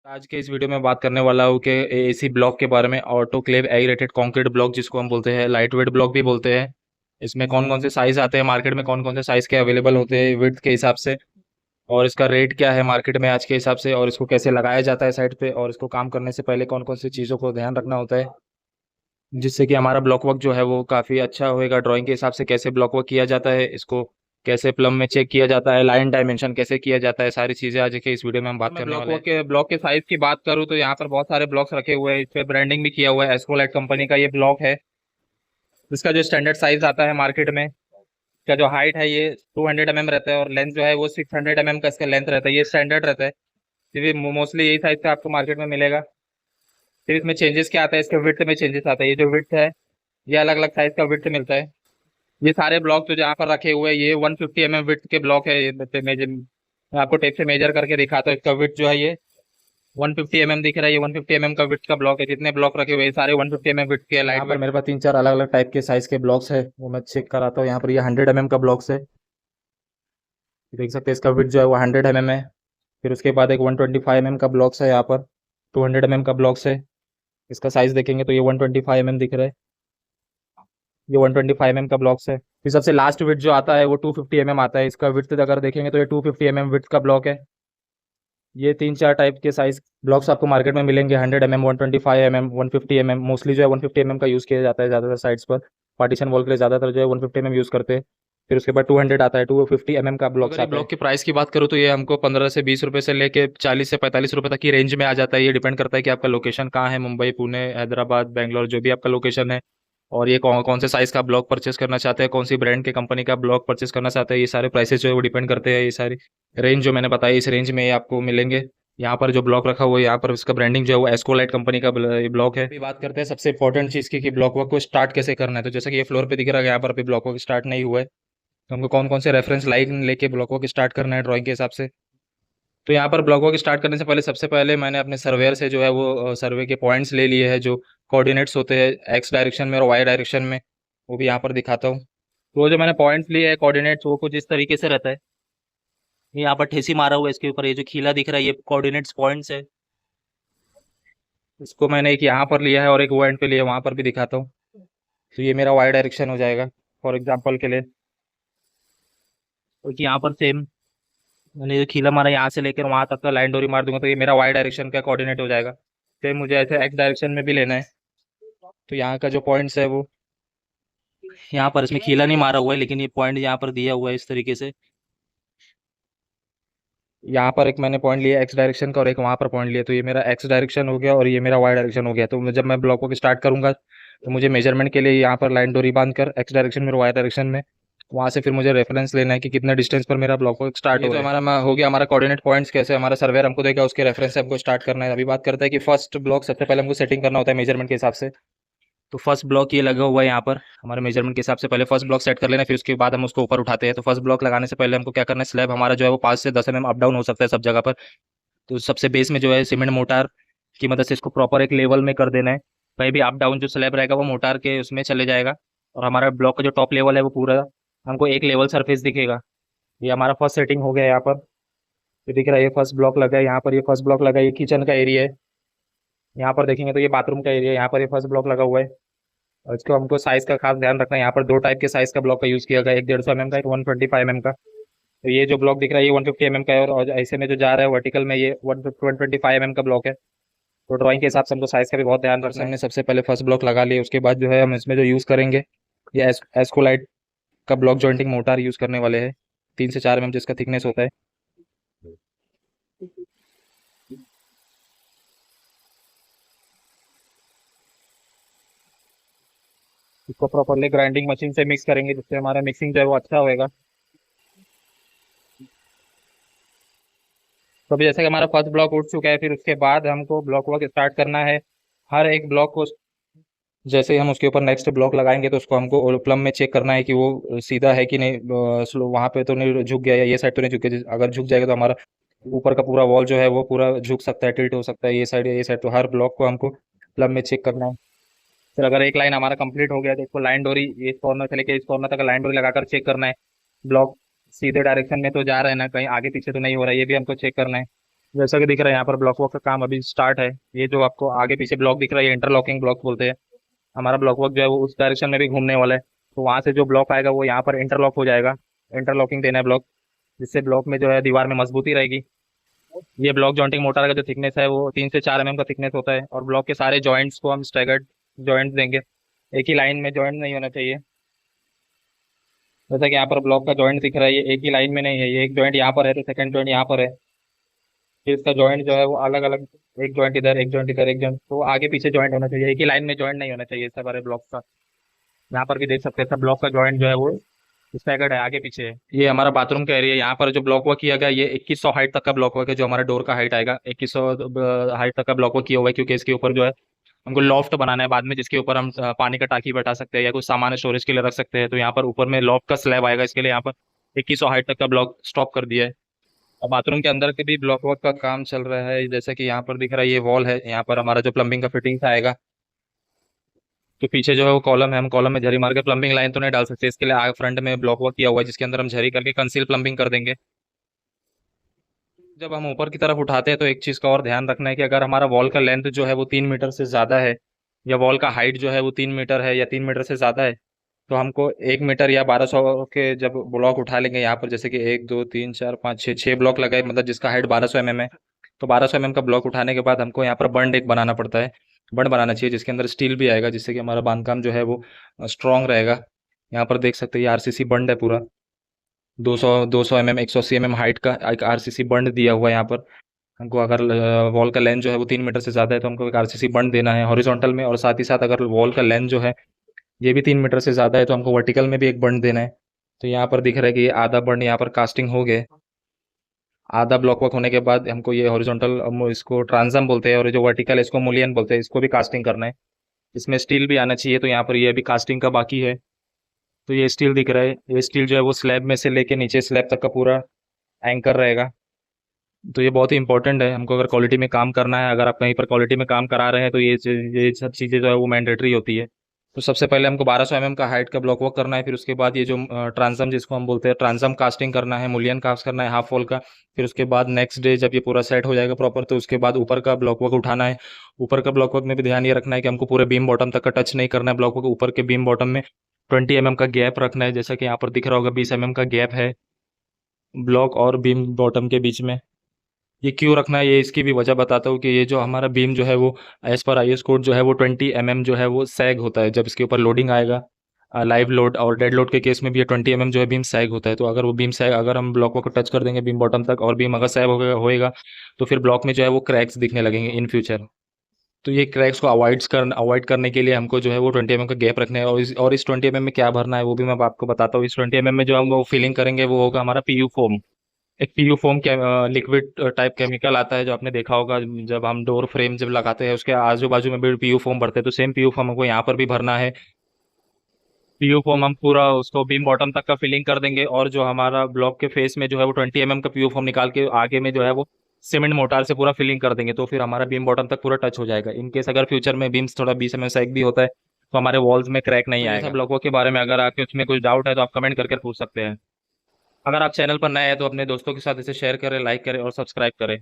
आज के इस वीडियो में बात करने वाला हूँ कि एसी ब्लॉक के बारे में। ऑटोक्लेव एरेटेड कंक्रीट ब्लॉक जिसको हम बोलते हैं, लाइट वेट ब्लॉक भी बोलते हैं। इसमें कौन कौन से साइज आते हैं, मार्केट में कौन कौन से साइज के अवेलेबल होते हैं विड्थ के हिसाब से, और इसका रेट क्या है मार्केट में आज के हिसाब से, और इसको कैसे लगाया जाता है साइड पे, और इसको काम करने से पहले कौन कौन सी चीज़ों को ध्यान रखना होता है जिससे कि हमारा ब्लॉक वर्क जो है वो काफ़ी अच्छा होएगा। ड्राइंग के हिसाब से कैसे ब्लॉक वर्क किया जाता है, इसको कैसे प्लम में चेक किया जाता है, लाइन डायमेंशन कैसे किया जाता है, सारी चीज़ें आज के इस वीडियो में हम बात करने वाले हैं। ब्लॉक के साइज की बात करूँ तो यहाँ पर बहुत सारे ब्लॉक्स रखे हुए हैं। इस पे ब्रांडिंग भी किया हुआ है, एस्ट्रोलाइट कंपनी का ये ब्लॉक है। इसका जो स्टैंडर्ड साइज आता है मार्केट में, इसका जो हाइट है ये 200 mm रहता है, और लेंथ जो है वो 600 mm का इसका लेंथ रहता है। ये स्टैंडर्ड रहता है, क्योंकि मोस्टली यही साइज का आपको मार्केट में मिलेगा। फिर इसमें चेंजेस क्या आता है, इसके विड्थ में चेंजेस आता है। ये जो विड्थ है ये अलग अलग साइज का विड्थ मिलता है। ये सारे ब्लॉक जो यहाँ पर रखे हुए हैं ये 150 mm विड्थ के ब्लॉक है। ये मेजर मैं आपको टेप से मेजर करके दिखाता हूँ। इसका विड्थ जो है ये 150 mm दिख रहा है। ये 150 mm का विड्थ का ब्लॉक है। जितने ब्लॉक रखे हुए हैं सारे 150 mm विड्थ के। लाइट पर मेरे पास तीन चार अलग अलग टाइप के साइज के ब्लॉक्स है, वो मैं चेक कराता हूँ। यहाँ पर ये 100 mm का ब्लॉक्स है, देख सकते हैं इसका विड्थ जो है वो 100 mm है। फिर उसके बाद एक 125 mm का ब्लॉक्स है, यहाँ पर 200 mm का ब्लॉक्स है। इसका साइज देखेंगे तो ये 125 mm दिख रहा है। ये 125 mm का ब्लॉक्स है। फिर सबसे लास्ट विड्थ जो आता है वो 250 mm आता है। इसका विड्थ अगर देखेंगे तो ये 250 mm विड्थ का ब्लॉक है। ये तीन चार टाइप के साइज ब्लॉक्स आपको मार्केट में मिलेंगे, 100 mm, 125 mm, 150 mm। मोस्टली जो है 150 mm का यूज़ किया जाता है ज़्यादातर साइड्स पर। पार्टीशन वॉल के लिए ज़्यादातर जो है 150 mm यूज़ करते हैं। फिर उसके बाद 200 आता है, 250 mm का ब्लॉक्स आता है। ब्लॉक की प्राइस की बात करूँ तो ये हमको 15 से 20 रुपये से लेके 40 से 45 रुपये तक की रेंज में आ जाता है। ये डिपेंड करता है कि आपका लोकेशन कहाँ है, मुंबई, पुणे, हैदराबाद, बेंगलोर, जो भी आपका लोकेशन है, और ये कौन कौन से साइज़ का ब्लॉक परचेस करना चाहते हैं, कौन सी ब्रांड के कंपनी का ब्लॉक परचेस करना चाहते हैं, ये सारे प्राइसेस जो है वो डिपेंड करते हैं। ये सारी रेंज जो मैंने बताई, इस रेंज में ये आपको मिलेंगे। यहाँ पर जो ब्लॉक रखा हुआ है यहाँ पर इसका ब्रांडिंग जो है वो एस्कोलाइट कंपनी का ये ब्लॉक है। अभी बात करते हैं सबसे इंपॉर्टेंट चीज़ की कि ब्लॉक वर्क को स्टार्ट कैसे करना है। तो जैसे कि ये फ्लोर पे दिख रहा है, यहाँ पर अभी ब्लॉक वर्क स्टार्ट नहीं हुआ है, तो हमको कौन कौन से रेफरेंस लाइन लेके ब्लॉक वर्क स्टार्ट करना है ड्राइंग के हिसाब से। तो यहाँ पर ब्लॉक वर्क स्टार्ट करने से पहले सबसे पहले मैंने अपने सर्वेयर से जो है वो सर्वे के पॉइंट्स ले लिए हैं, जो कोऑर्डिनेट्स होते हैं एक्स डायरेक्शन में और वाई डायरेक्शन में, वो भी यहाँ पर दिखाता हूँ। तो वो जो मैंने पॉइंट्स लिए हैं कोऑर्डिनेट्स, वो कुछ इस तरीके से रहता है। ये यहाँ पर ठेसी मारा हुआ है इसके ऊपर, ये जो खीला दिख रहा है ये कोऑर्डिनेट्स पॉइंट्स है। इसको मैंने एक यहाँ पर लिया है और एक वो एंड पे लिया, वहाँ पर भी दिखाता हूँ। तो ये मेरा वाई डायरेक्शन हो जाएगा फॉर एग्जाम्पल के लिए। तो यहाँ पर सेम मैंने जो खीला मारा यहाँ से लेकर वहां तक का लाइन डोरी मार दूंगा, तो ये मेरा वाई डायरेक्शन का कोऑर्डिनेट हो जाएगा। फिर मुझे ऐसे एक्स डायरेक्शन में भी लेना है, तो यहाँ का जो पॉइंट्स है वो यहाँ पर, इसमें खीला नहीं मारा हुआ है लेकिन ये पॉइंट यहाँ पर दिया हुआ है इस तरीके से। यहाँ पर एक मैंने पॉइंट लिया एक्स डायरेक्शन का और एक वहाँ पर पॉइंट लिया, तो ये मेरा एक्स डायरेक्शन हो गया और ये मेरा वाई डायरेक्शन हो गया। तो जब मैं ब्लॉक को स्टार्ट करूंगा तो मुझे मेजरमेंट के लिए यहाँ पर लाइन डोरी बांध कर एक्स डायरेक्शन में और वाई डायरेक्शन में, वहाँ से फिर मुझे रेफरेंस लेना है कि कितना डिस्टेंस पर मेरा ब्लॉक वर्क स्टार्ट हो। तो हमारा हो गया हमारा कोऑर्डिनेट पॉइंट्स, कैसे हमारा सर्वेयर हमको देगा उसके रेफरेंस से हमको स्टार्ट करना है। अभी बात करते हैं कि फर्स्ट ब्लॉक सबसे पहले हमको सेटिंग करना होता है मेजरमेंट के हिसाब से। तो फर्स्ट ब्लॉक ये लगा हुआ है यहाँ पर हमारे मेजरमेंट के हिसाब से। पहले फर्स्ट ब्लॉक सेट कर लेना, फिर उसके बाद हम उसको ऊपर उठाते हैं। तो फर्स्ट ब्लॉक लगाने से पहले हमको क्या करना है, स्लैब हमारा जो है वो 5 से 10 mm अप डाउन हो सकता है सब जगह पर। तो सबसे बेस में जो है सीमेंट मोटार की मदद से इसको प्रॉपर एक लेवल में कर देना है। कहीं भी अप डाउन जो स्लैब रहेगा वो मोटार के उसमें चले जाएगा, और हमारा ब्लॉक का जो टॉप लेवल है वो पूरा हमको एक लेवल सरफेस दिखेगा। ये हमारा फर्स्ट सेटिंग हो गया यहाँ पर। ये दिख रहा है, ये फर्स्ट ब्लॉक लगा है यहाँ पर, ये फर्स्ट ब्लॉक लगा है, ये किचन का एरिया है। यहाँ पर देखेंगे तो ये बाथरूम का एरिया है, यहाँ पर ये फर्स्ट ब्लॉक लगा हुआ है। और इसको हमको साइज का खास ध्यान रखना है। यहाँ पर दो टाइप के साइज का ब्लॉक का यूज़ किया गया है, एक 150 mm का, एक 125 mm का। तो ये जो ब्लॉक दिख रहा है ये 150 mm का है, और ऐसे में जो जा रहा है वर्टिकल में ये 125 mm का ब्लॉक है। तो ड्राइंग के हिसाब से हमको साइज का भी बहुत ध्यान रखना है। हमने सबसे पहले फर्स्ट ब्लॉक लगा लिया, उसके बाद जो है हम इसमें जो यूज़ करेंगे ये एस्कोलाइट का ब्लॉक जॉइंटिंग मोटार यूज़ करने वाले हैं, 3 से 4 mm जिसका थिकनेस होता है। इसको प्रॉपरली ग्राइंडिंग मशीन से मिक्स करेंगे जिससे हमारा मिक्सिंग जो है वो अच्छा होएगा। तो अभी जैसे कि हमारा फर्स्ट ब्लॉक उठ चुका है, फिर उसके बाद हमको ब्लॉक वर्क स्टार्ट करना है। हर एक ब्लॉक को जैसे ही हम उसके ऊपर नेक्स्ट ब्लॉक लगाएंगे तो उसको हमको प्लम में चेक करना है कि वो सीधा है कि नहीं, स्लो वहाँ पे तो नहीं झुक गया, या ये साइड तो नहीं झुक गया। अगर झुक जाएगा तो हमारा ऊपर का पूरा वॉल जो है वो पूरा झुक सकता है, टिल्ट हो सकता है, ये साइड या ये साइड। तो हर ब्लॉक को हमको प्लम में चेक करना है। फिर अगर एक लाइन हमारा कंप्लीट हो गया तो इसको लाइन डोरी इस कॉर्नर से लेके इस कॉर्नर तक लाइन डोरी लगाकर चेक करना है। ब्लॉक सीधे डायरेक्शन में तो जा रहा है ना, कहीं आगे पीछे तो नहीं हो रहा है, ये भी हमको चेक करना है। जैसा कि दिख रहा है यहाँ पर ब्लॉक वर्क का काम अभी स्टार्ट है। ये जो आपको आगे पीछे ब्लॉक दिख रहा है ये इंटरलॉकिंग ब्लॉक बोलते हैं। हमारा ब्लॉक वर्क जो है वो उस डायरेक्शन में भी घूमने वाला है, तो वहां से जो ब्लॉक आएगा वो यहाँ पर इंटरलॉक हो जाएगा। इंटरलॉकिंग देना है ब्लॉक, जिससे ब्लॉक में जो है दीवार में मजबूती रहेगी। ये ब्लॉक जॉइंटिंग मोटर का जो थिकनेस है वो 3 से 4 mm का थिकनेस होता है, और ब्लॉक के सारे जॉइंट्स को हम स्टैगर्ड जॉइंट्स देंगे। एक ही लाइन में जॉइंट नहीं होना चाहिए। जैसा कि यहाँ पर ब्लॉक का जॉइंट दिख रहा है, ये एक ही लाइन में नहीं है, ये एक जॉइंट यहाँ पर है तो सेकंड जॉइंट यहाँ पर है। फिर इसका जॉइंट जो है वो अलग अलग, एक जॉइंट इधर, एक जॉइंट इधर, एक जॉइंट, तो आगे पीछे जॉइंट होना चाहिए, एक ही लाइन में जॉइंट नहीं होना चाहिए सब सारे ब्लॉक का। यहाँ पर भी देख सकते हैं सब ब्लॉक का जॉइंट जो है वो स्टैगर्ड है, आगे पीछे है। ये हमारा बाथरूम का एरिया है। यहाँ पर जो ब्लॉक वर्क किया गया ये 2100 हाइट तक का ब्लॉक वर्क है, जो हमारा डोर का हाइट आएगा 2100 हाइट तक का ब्लॉक वर्क किया हुआ है, क्योंकि इसके ऊपर जो है हमको लॉफ्ट बनाना है बाद में, जिसके ऊपर हम पानी का टाकी बैठा सकते हैं या कुछ सामान स्टोरेज के लिए रख सकते हैं। तो यहाँ पर ऊपर में लॉफ्ट का स्लैब आएगा, इसके लिए यहाँ पर 2100 हाइट तक का ब्लॉक स्टॉप कर दिया है। और बाथरूम के अंदर के भी ब्लॉक वर्क का काम चल रहा है। जैसे कि यहाँ पर दिख रहा है ये वॉल है, यहाँ पर हमारा जो प्लम्बिंग का फिटिंग आएगा। तो पीछे जो है वो कॉलम है, हम कॉलम में झरी मार के प्लम्बिंग लाइन तो नहीं डाल सकते, इसके लिए आगे फ्रंट में ब्लॉक वर्क किया हुआ है, जिसके अंदर हम झरी करके कंसील प्लम्बिंग कर देंगे। जब हम ऊपर की तरफ उठाते हैं तो एक चीज़ का और ध्यान रखना है कि अगर हमारा वॉल का लेंथ जो है वो 3 मीटर से ज़्यादा है, या वॉल का हाइट जो है वो 3 मीटर है या 3 मीटर से ज़्यादा है, तो हमको 1 मीटर या 1200 के जब ब्लॉक उठा लेंगे यहाँ पर, जैसे कि 1 2 3 4 5 6 ब्लॉक लगाए, मतलब जिसका हाइट 1200 mm है, तो 1200 mm का ब्लॉक उठाने के बाद हमको यहाँ पर बंड एक बनाना पड़ता है। बंड बनाना चाहिए जिसके अंदर स्टील भी आएगा, जिससे कि हमारा बांधकाम जो है वो स्ट्रांग रहेगा। यहाँ पर देख सकते हैं ये आरसीसी बंड है पूरा, 200 200 mm 180 mm हाइट का एक आरसीसी बंड दिया हुआ है यहाँ पर। हमको अगर वॉल का लेंथ जो है वो 3 मीटर से ज़्यादा है तो हमको एक आरसीसी बंड देना है हॉरिजॉन्टल में, और साथ ही साथ अगर वॉल का लेंथ जो है ये भी 3 मीटर से ज़्यादा है तो हमको वर्टिकल में भी एक बंड देना है। तो यहाँ पर दिख रहा है कि ये आधा बंड यहाँ पर कास्टिंग हो गए। आधा ब्लॉक वर्क होने के बाद हमको ये हॉरिजॉन्टल, इसको ट्रांसम बोलते हैं, और ये जो वर्टिकल है इसको मुलियन बोलते हैं, इसको भी कास्टिंग करना है। इसमें स्टील भी आना चाहिए, तो यहाँ पर ये अभी कास्टिंग का बाकी है। तो ये स्टील दिख रहा है, ये स्टील जो है वो स्लैब में से लेके नीचे स्लैब तक का पूरा एंकर रहेगा। तो ये बहुत ही इंपॉर्टेंट है हमको, अगर क्वालिटी में काम करना है, अगर आप कहीं पर क्वालिटी में काम करा रहे हैं तो ये सब चीज़ें जो है वो मैंडेटरी होती है। तो सबसे पहले हमको 1200 mm का हाइट का ब्लॉक वर्क करना है, फिर उसके बाद ये जो ट्रांसम जिसको हम बोलते हैं ट्रांसम कास्टिंग करना है, मुलियन कास्ट करना है हाफ वॉल का। फिर उसके बाद नेक्स्ट डे जब ये पूरा सेट हो जाएगा प्रॉपर, तो उसके बाद ऊपर का ब्लॉक वर्क उठाना है। ऊपर का ब्लॉक वर्क में भी ध्यान ये रखना है कि हमको पूरे बीम बॉटम तक का टच नहीं करना है ब्लॉक वर्क, ऊपर के बीम बॉटम में 20 mm का गैप रखना है, जैसा कि यहाँ पर दिख रहा होगा 20 mm का गैप है ब्लॉक और बीम बॉटम के बीच में। ये क्यों रखना है, ये इसकी भी वजह बताता हूँ कि ये जो हमारा बीम जो है वो एज पर आईएस कोड जो है वो 20 mm जो है वो सैग होता है जब इसके ऊपर लोडिंग आएगा। लाइव लोड और डेड लोड के केस में भी ये 20 mm जो है बीम सैग होता है। तो अगर वो बीम सैग, अगर हम ब्लॉक को टच कर देंगे बीम बॉटम तक और बीम अगर सैग होएगा तो फिर ब्लॉक में जो है वो क्रैक्स दिखने लगेंगे इन फ्यूचर। तो ये क्रैक्स को अवॉइड करने के लिए हमको जो है वो 20 mm का गैप रखना है। और इस 20 mm में क्या भरना है वो भी मैं आपको बताता हूँ। इस 20 mm में जो हम वो फिलिंग करेंगे वो होगा हमारा पीयू फोम। एक PU foam liquid type chemical आता है जो आपने देखा होगा, जब हम डोर फ्रेम जब लगाते हैं उसके आजू बाजू में भी पीयू फोम भरते हैं, तो सेम पीयू फोम हमको यहाँ पर भी भरना है। पीयू फोम हम पूरा उसको बीम बॉटम तक का फिलिंग कर देंगे, और जो हमारा ब्लॉक के फेस में जो है वो 20 mm का पीयू फोम निकाल के आगे में जो है वो सीमेंट मोटार से पूरा फिलिंग कर देंगे, तो फिर हमारा बीम बॉटम तक पूरा टच हो जाएगा। इन केस अगर फ्यूचर में बीम्स थोड़ा 20 mm साइज भी होता है तो हमारे वॉल्स में क्रैक नहीं आएगा। ब्लॉकों के बारे में अगर आपके उसमें कुछ डाउट है तो आप कमेंट करके पूछ सकते हैं। अगर आप चैनल पर नए हैं तो अपने दोस्तों के साथ इसे शेयर करें, लाइक करें और सब्सक्राइब करें।